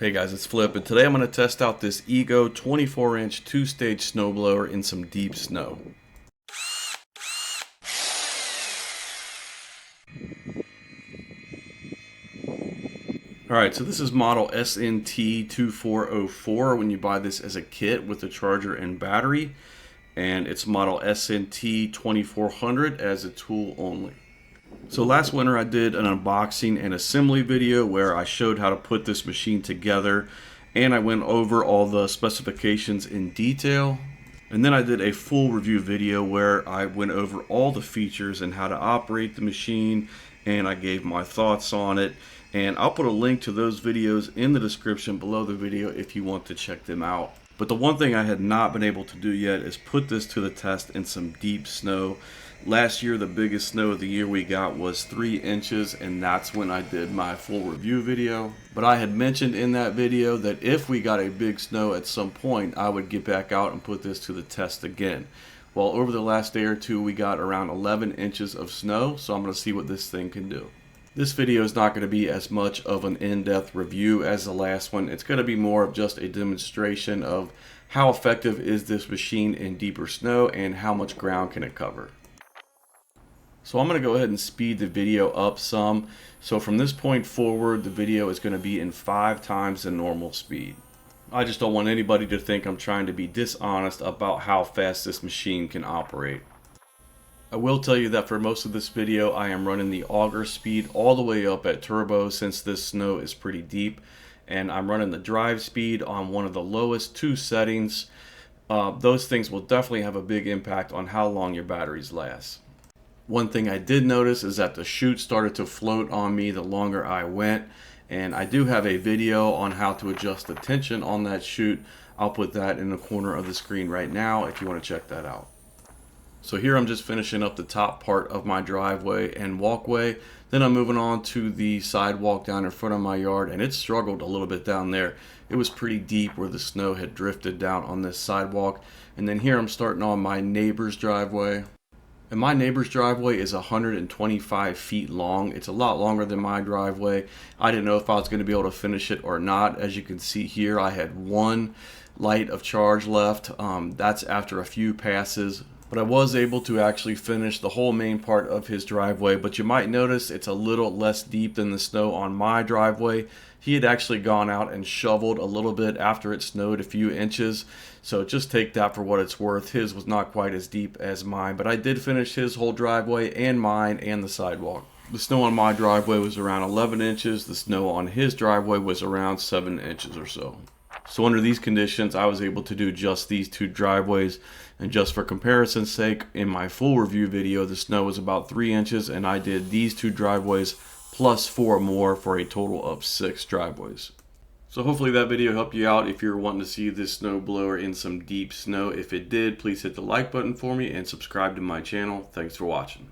Hey guys, it's Flip, and today I'm going to test out this Ego 24-inch two-stage snowblower in some deep snow. Alright, so this is model SNT2404 when you buy this as a kit with the charger and battery, and it's model SNT2400 as a tool only. So last winter I did an unboxing and assembly video where I showed how to put this machine together, and I went over all the specifications in detail. And then I did a full review video where I went over all the features and how to operate the machine, and I gave my thoughts on it. And I'll put a link to those videos in the description below the video if you want to check them out. But the one thing I had not been able to do yet is put this to the test in some deep snow. Last year, the biggest snow of the year we got was 3 inches, and that's when I did my full review video. But I had mentioned in that video that if we got a big snow at some point, I would get back out and put this to the test again. Well, over the last day or two, we got around 11 inches of snow, so I'm going to see what this thing can do. This video is not going to be as much of an in-depth review as the last one. It's going to be more of just a demonstration of how effective is this machine in deeper snow and how much ground can it cover. So I'm going to go ahead and speed the video up some. So from this point forward, the video is going to be in 5 times the normal speed. I just don't want anybody to think I'm trying to be dishonest about how fast this machine can operate. I will tell you that for most of this video I am running the auger speed all the way up at turbo since this snow is pretty deep, and I'm running the drive speed on one of the lowest 2 settings. Those things will definitely have a big impact on how long your batteries last. One thing I did notice is that the chute started to float on me the longer I went, and I do have a video on how to adjust the tension on that chute. I'll put that in the corner of the screen right now if you want to check that out. So here I'm just finishing up the top part of my driveway and walkway. Then I'm moving on to the sidewalk down in front of my yard, and it struggled a little bit down there. It was pretty deep where the snow had drifted down on this sidewalk. And then here I'm starting on my neighbor's driveway. And my neighbor's driveway is 125 feet long. It's a lot longer than my driveway. I didn't know if I was going to be able to finish it or not. As you can see here, I had 1 light of charge left. That's after a few passes. But I was able to actually finish the whole main part of his driveway. But you might notice it's a little less deep than the snow on my driveway. He had actually gone out and shoveled a little bit after it snowed a few inches. So just take that for what it's worth. His was not quite as deep as mine, but I did finish his whole driveway and mine and the sidewalk. The snow on my driveway was around 11 inches. The snow on his driveway was around 7 inches or so. So under these conditions, I was able to do just these 2 driveways. And just for comparison's sake, in my full review video, the snow was about 3 inches, and I did these 2 driveways plus 4 more for a total of 6 driveways. So hopefully that video helped you out if you're wanting to see this snow blower in some deep snow. If it did, please hit the like button for me and subscribe to my channel. Thanks for watching.